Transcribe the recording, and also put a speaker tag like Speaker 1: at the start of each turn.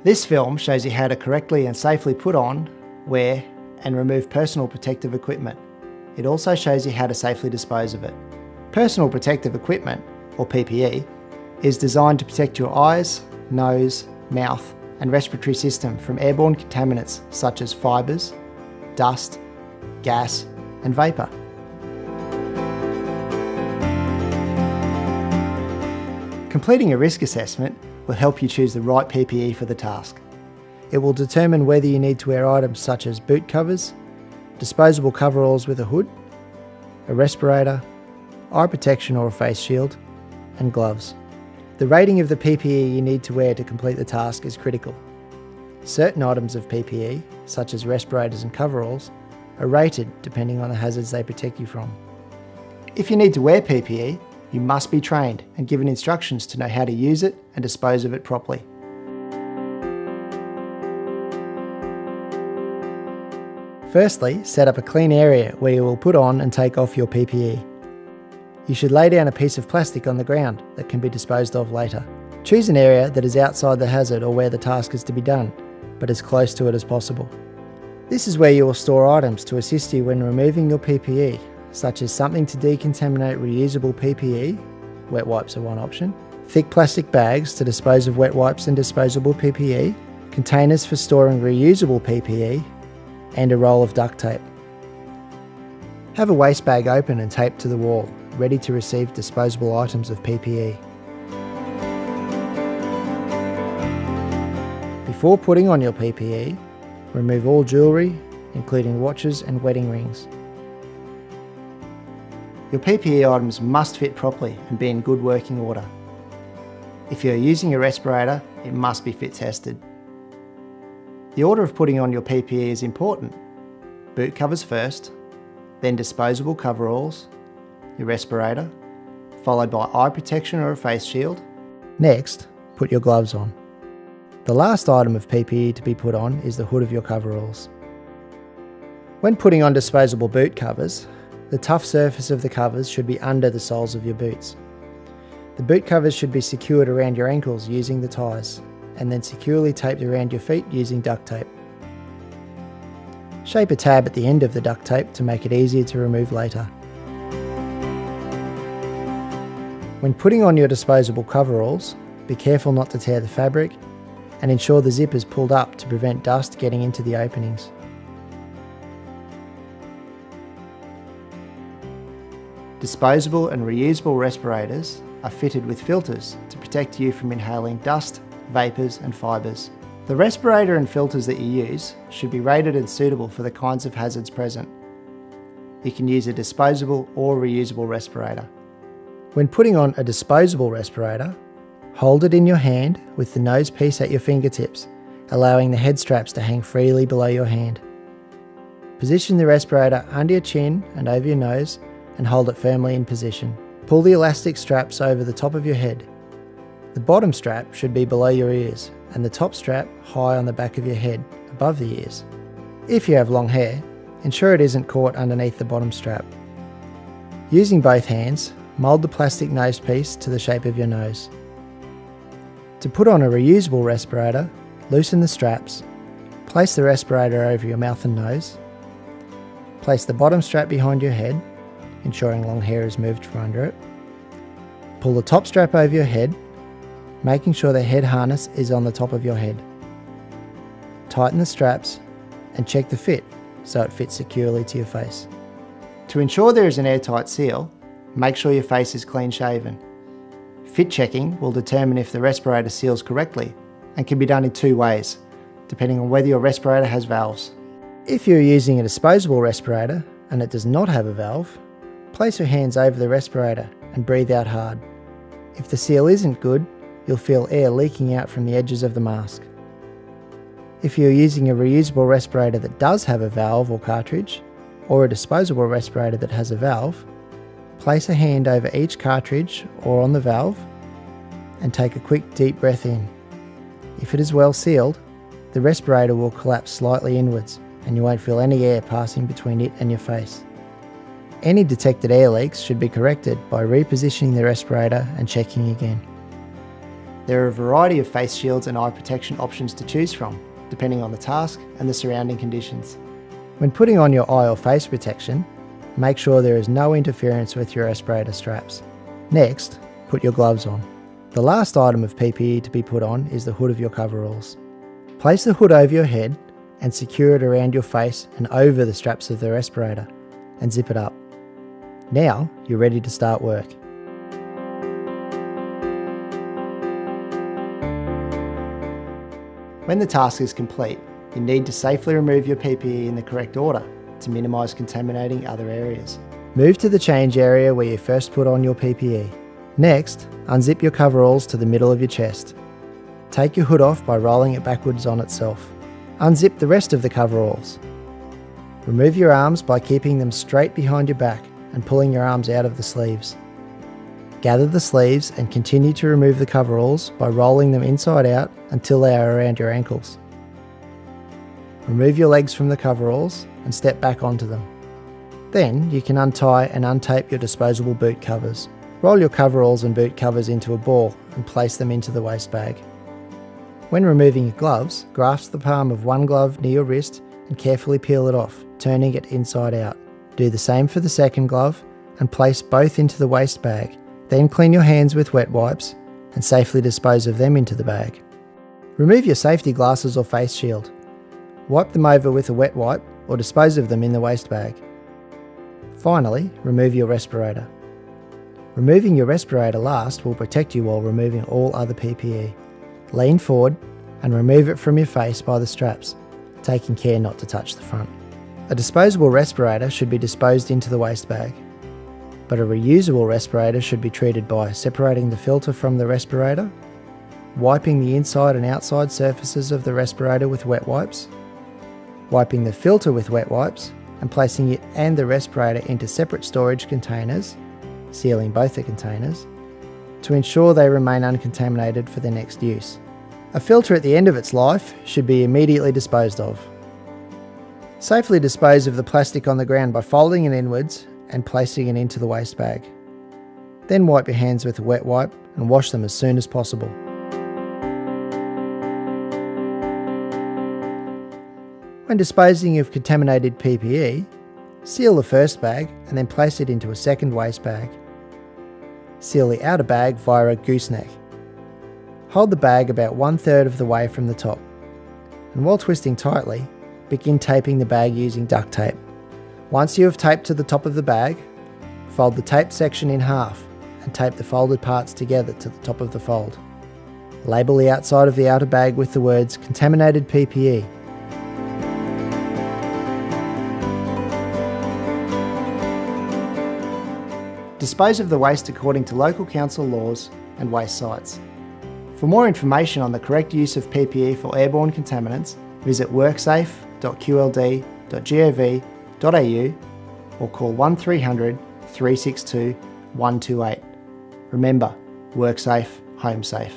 Speaker 1: This film shows you how to correctly and safely put on, wear and remove personal protective equipment. It also shows you how to safely dispose of it. Personal protective equipment, or PPE, is designed to protect your eyes, nose, mouth and respiratory system from airborne contaminants such as fibres, dust, gas and vapour. Completing a risk assessment will help you choose the right PPE for the task. It will determine whether you need to wear items such as boot covers, disposable coveralls with a hood, a respirator, eye protection or a face shield, and gloves. The rating of the PPE you need to wear to complete the task is critical. Certain items of PPE, such as respirators and coveralls, are rated depending on the hazards they protect you from. If you need to wear PPE, you must be trained and given instructions to know how to use it and dispose of it properly. Firstly, set up a clean area where you will put on and take off your PPE. You should lay down a piece of plastic on the ground that can be disposed of later. Choose an area that is outside the hazard or where the task is to be done, but as close to it as possible. This is where you will store items to assist you when removing your PPE, such as something to decontaminate reusable PPE, wet wipes are one option, thick plastic bags to dispose of wet wipes and disposable PPE, containers for storing reusable PPE, and a roll of duct tape. Have a waste bag open and taped to the wall, ready to receive disposable items of PPE. Before putting on your PPE, remove all jewellery, including watches and wedding rings. Your PPE items must fit properly and be in good working order. If you're using a respirator, it must be fit tested. The order of putting on your PPE is important. Boot covers first, then disposable coveralls, your respirator, followed by eye protection or a face shield. Next, put your gloves on. The last item of PPE to be put on is the hood of your coveralls. When putting on disposable boot covers, the tough surface of the covers should be under the soles of your boots. The boot covers should be secured around your ankles using the ties, and then securely taped around your feet using duct tape. Shape a tab at the end of the duct tape to make it easier to remove later. When putting on your disposable coveralls, be careful not to tear the fabric and ensure the zip is pulled up to prevent dust getting into the openings. Disposable and reusable respirators are fitted with filters to protect you from inhaling dust, vapours and fibres. The respirator and filters that you use should be rated and suitable for the kinds of hazards present. You can use a disposable or reusable respirator. When putting on a disposable respirator, hold it in your hand with the nose piece at your fingertips, allowing the head straps to hang freely below your hand. Position the respirator under your chin and over your nose and hold it firmly in position. Pull the elastic straps over the top of your head. The bottom strap should be below your ears and the top strap high on the back of your head, above the ears. If you have long hair, ensure it isn't caught underneath the bottom strap. Using both hands, mould the plastic nose piece to the shape of your nose. To put on a reusable respirator, loosen the straps, place the respirator over your mouth and nose, place the bottom strap behind your head, ensuring long hair is moved from under it, pull the top strap over your head, making sure the head harness is on the top of your head. Tighten the straps and check the fit so it fits securely to your face. To ensure there is an airtight seal, make sure your face is clean shaven. Fit checking will determine if the respirator seals correctly and can be done in two ways, depending on whether your respirator has valves. If you're using a disposable respirator and it does not have a valve, place your hands over the respirator and breathe out hard. If the seal isn't good, you'll feel air leaking out from the edges of the mask. If you're using a reusable respirator that does have a valve or cartridge, or a disposable respirator that has a valve, place a hand over each cartridge or on the valve and take a quick deep breath in. If it is well sealed, the respirator will collapse slightly inwards and you won't feel any air passing between it and your face. Any detected air leaks should be corrected by repositioning the respirator and checking again. There are a variety of face shields and eye protection options to choose from, depending on the task and the surrounding conditions. When putting on your eye or face protection, make sure there is no interference with your respirator straps. Next, put your gloves on. The last item of PPE to be put on is the hood of your coveralls. Place the hood over your head and secure it around your face and over the straps of the respirator, and zip it up. Now you're ready to start work. When the task is complete, you need to safely remove your PPE in the correct order to minimise contaminating other areas. Move to the change area where you first put on your PPE. Next, unzip your coveralls to the middle of your chest. Take your hood off by rolling it backwards on itself. Unzip the rest of the coveralls. Remove your arms by keeping them straight behind your back and pulling your arms out of the sleeves. Gather the sleeves and continue to remove the coveralls by rolling them inside out until they are around your ankles. Remove your legs from the coveralls and step back onto them. Then you can untie and untape your disposable boot covers. Roll your coveralls and boot covers into a ball and place them into the waste bag. When removing your gloves, grasp the palm of one glove near your wrist and carefully peel it off, turning it inside out. Do the same for the second glove and place both into the waste bag. Then clean your hands with wet wipes and safely dispose of them into the bag. Remove your safety glasses or face shield. Wipe them over with a wet wipe or dispose of them in the waste bag. Finally, remove your respirator. Removing your respirator last will protect you while removing all other PPE. Lean forward and remove it from your face by the straps, taking care not to touch the front. A disposable respirator should be disposed into the waste bag, but a reusable respirator should be treated by separating the filter from the respirator, wiping the inside and outside surfaces of the respirator with wet wipes, wiping the filter with wet wipes and placing it and the respirator into separate storage containers, sealing both the containers, to ensure they remain uncontaminated for their next use. A filter at the end of its life should be immediately disposed of. Safely dispose of the plastic on the ground by folding it inwards and placing it into the waste bag. Then wipe your hands with a wet wipe and wash them as soon as possible. When disposing of contaminated PPE, seal the first bag and then place it into a second waste bag. Seal the outer bag via a gooseneck. Hold the bag about 1/3 of the way from the top, and while twisting tightly, begin taping the bag using duct tape. Once you have taped to the top of the bag, fold the taped section in half and tape the folded parts together to the top of the fold. Label the outside of the outer bag with the words "Contaminated PPE". Dispose of the waste according to local council laws and waste sites. For more information on the correct use of PPE for airborne contaminants, visit worksafe.qld.gov.au or call 1300 362 128. Remember, work safe, home safe.